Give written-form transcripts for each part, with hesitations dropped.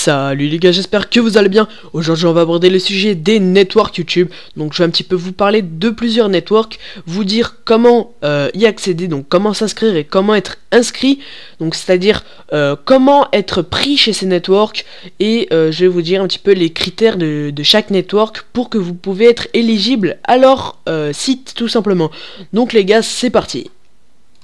Salut les gars, j'espère que vous allez bien. Aujourd'hui on va aborder le sujet des networks YouTube. Donc je vais un petit peu vous parler de plusieurs networks, vous dire comment y accéder, donc comment s'inscrire et comment être inscrit. Donc c'est-à-dire comment être pris chez ces networks. Et je vais vous dire un petit peu les critères de chaque network pour que vous pouvez être éligible à leur site tout simplement. Donc les gars, c'est parti.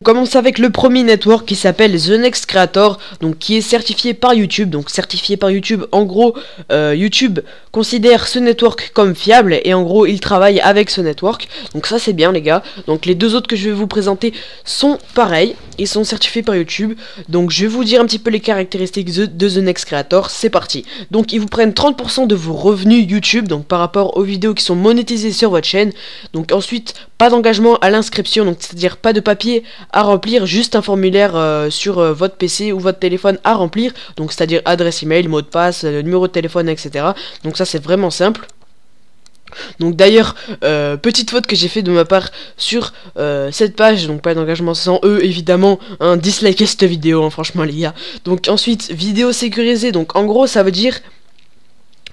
On commence avec le premier network qui s'appelle The Next Creator, donc qui est certifié par YouTube. Donc certifié par YouTube, en gros, YouTube considère ce network comme fiable et en gros il travaille avec ce network. Donc ça c'est bien les gars. Donc les deux autres que je vais vous présenter sont pareils, ils sont certifiés par YouTube. Donc je vais vous dire un petit peu les caractéristiques de The Next Creator. C'est parti. Donc ils vous prennent 30% de vos revenus YouTube, donc par rapport aux vidéos qui sont monétisées sur votre chaîne. Donc ensuite, pas d'engagement à l'inscription, donc c'est-à-dire pas de papier à remplir, juste un formulaire sur votre PC ou votre téléphone à remplir, donc c'est-à-dire adresse email, mot de passe, numéro de téléphone, etc. Donc ça c'est vraiment simple. Donc d'ailleurs, petite faute que j'ai fait de ma part sur cette page, donc pas d'engagement sans eux évidemment, dislikez cette vidéo, hein, franchement les gars. Donc ensuite, vidéo sécurisée, donc en gros ça veut dire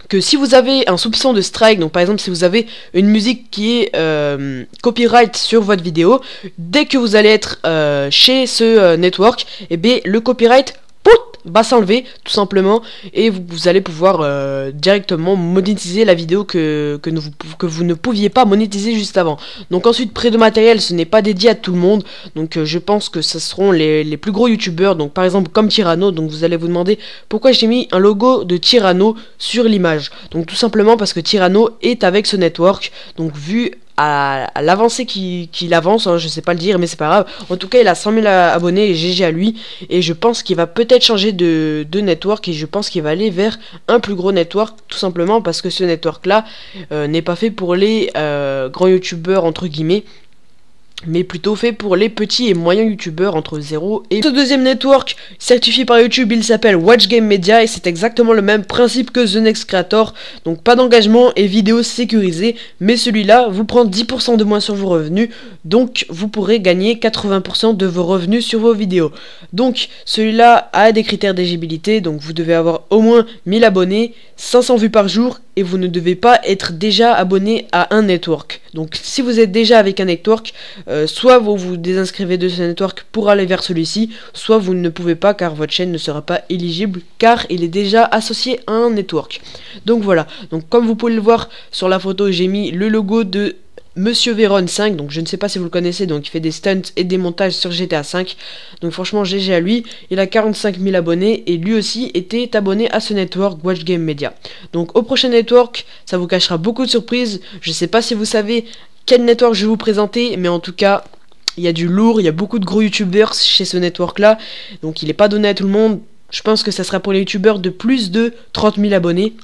que si vous avez un soupçon de strike, donc par exemple si vous avez une musique qui est copyright sur votre vidéo, dès que vous allez être chez ce network, et bien le copyright va s'enlever tout simplement et vous allez pouvoir directement monétiser la vidéo que vous ne pouviez pas monétiser juste avant. Donc ensuite, prêt de matériel, ce n'est pas dédié à tout le monde, donc je pense que ce seront les plus gros youtubeurs, donc par exemple comme Tyranno. Donc vous allez vous demander pourquoi j'ai mis un logo de Tyranno sur l'image. Donc tout simplement parce que Tyranno est avec ce network, donc vu à l'avancée qu'il avance, hein, je sais pas le dire mais c'est pas grave, en tout cas il a 100 000 abonnés et GG à lui, et je pense qu'il va peut-être changer de network et je pense qu'il va aller vers un plus gros network, tout simplement parce que ce network là n'est pas fait pour les grands youtubeurs entre guillemets, mais plutôt fait pour les petits et moyens youtubeurs entre 0 et... Ce deuxième network certifié par YouTube, il s'appelle Watch Game Media et c'est exactement le même principe que The Next Creator. Donc pas d'engagement et vidéo sécurisée, mais celui-là vous prend 10% de moins sur vos revenus, donc vous pourrez gagner 80% de vos revenus sur vos vidéos. Donc celui-là a des critères d'éligibilité, donc vous devez avoir au moins 1000 abonnés, 500 vues par jour, et vous ne devez pas être déjà abonné à un network. Donc si vous êtes déjà avec un network, soit vous vous désinscrivez de ce network pour aller vers celui-ci, soit vous ne pouvez pas car votre chaîne ne sera pas éligible car il est déjà associé à un network. Donc voilà, donc comme vous pouvez le voir sur la photo, j'ai mis le logo de Monsieur Véron 5, donc je ne sais pas si vous le connaissez, donc il fait des stunts et des montages sur GTA 5, donc franchement GG à lui, il a 45 000 abonnés et lui aussi était abonné à ce network Watch Game Media. Donc au prochain network, ça vous cachera beaucoup de surprises, je sais pas si vous savez quel network je vais vous présenter, mais en tout cas, il y a du lourd, il y a beaucoup de gros youtubeurs chez ce network là, donc il n'est pas donné à tout le monde, je pense que ça sera pour les youtubeurs de plus de 30 000 abonnés,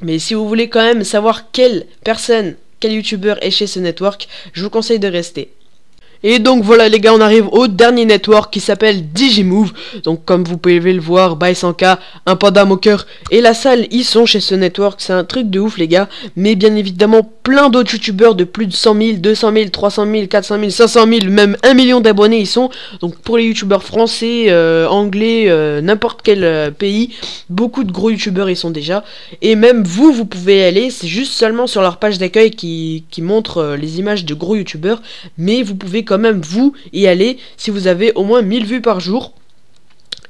mais si vous voulez quand même savoir quelle youtubeur est chez ce network, je vous conseille de rester. Et donc voilà les gars, on arrive au dernier network qui s'appelle Digimove. Donc comme vous pouvez le voir, By100K, un panda moqueur et la salle, ils sont chez ce network. C'est un truc de ouf les gars. Mais bien évidemment plein d'autres youtubeurs de plus de 100 000, 200 000, 300 000, 400 000, 500 000, même 1 million d'abonnés ils sont. Donc pour les youtubeurs français, anglais, n'importe quel pays, beaucoup de gros youtubeurs ils sont déjà. Et même vous pouvez y aller, c'est juste seulement sur leur page d'accueil qui montre les images de gros youtubeurs. Mais vous pouvez quand même vous y aller si vous avez au moins 1000 vues par jour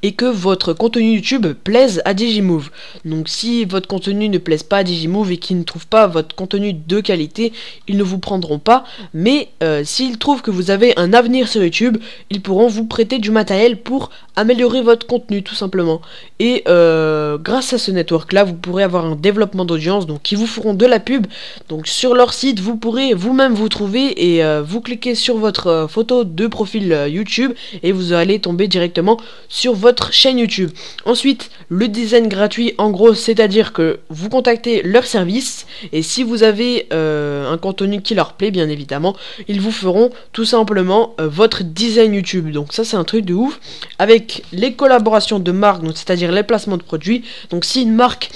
et que votre contenu YouTube plaise à Digimove. Donc si votre contenu ne plaise pas à Digimove et qu'ils ne trouvent pas votre contenu de qualité, ils ne vous prendront pas, mais s'ils trouvent que vous avez un avenir sur YouTube, ils pourront vous prêter du matériel pour améliorer votre contenu tout simplement. Et grâce à ce network là, vous pourrez avoir un développement d'audience, donc ils vous feront de la pub. Donc sur leur site, vous pourrez vous-même vous trouver et vous cliquez sur votre photo de profil YouTube et vous allez tomber directement sur votre chaîne YouTube. Ensuite, le design gratuit, en gros, c'est-à-dire que vous contactez leur service et si vous avez un contenu qui leur plaît, bien évidemment, ils vous feront tout simplement votre design YouTube. Donc ça, c'est un truc de ouf. Avec les collaborations de marques, donc c'est-à-dire les placements de produits. Donc si une marque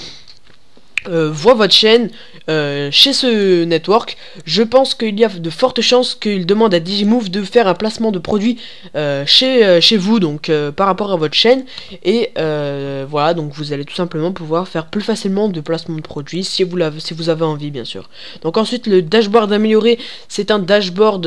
voit votre chaîne chez ce network, je pense qu'il y a de fortes chances qu'il demande à Digimove de faire un placement de produit chez vous, donc par rapport à votre chaîne. Et voilà, donc vous allez tout simplement pouvoir faire plus facilement de placement de produits si vous avez envie, bien sûr. Donc ensuite, le dashboard amélioré, c'est un dashboard,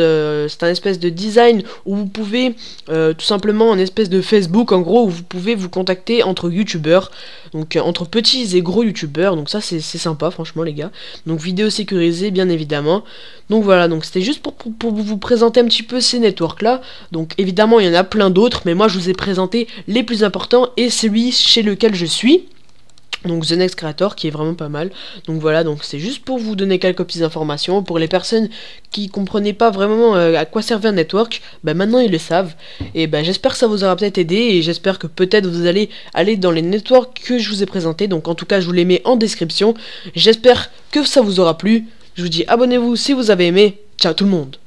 c'est un espèce de design où vous pouvez tout simplement un espèce de Facebook en gros, où vous pouvez vous contacter entre youtubeurs, donc entre petits et gros youtubeurs. Donc ça c'est sympa franchement les gars. Donc vidéo sécurisée bien évidemment. Donc voilà, donc c'était juste pour vous présenter un petit peu ces networks là. Donc évidemment il y en a plein d'autres, mais moi je vous ai présenté les plus importants et celui chez lequel je suis. Donc The Next Creator qui est vraiment pas mal. Donc voilà, donc c'est juste pour vous donner quelques petites informations. Pour les personnes qui comprenaient pas vraiment à quoi servait un network, bah maintenant ils le savent. Et bah j'espère que ça vous aura peut-être aidé. Et j'espère que peut-être vous allez aller dans les networks que je vous ai présentés. Donc en tout cas je vous les mets en description. J'espère que ça vous aura plu. Je vous dis abonnez-vous si vous avez aimé. Ciao tout le monde.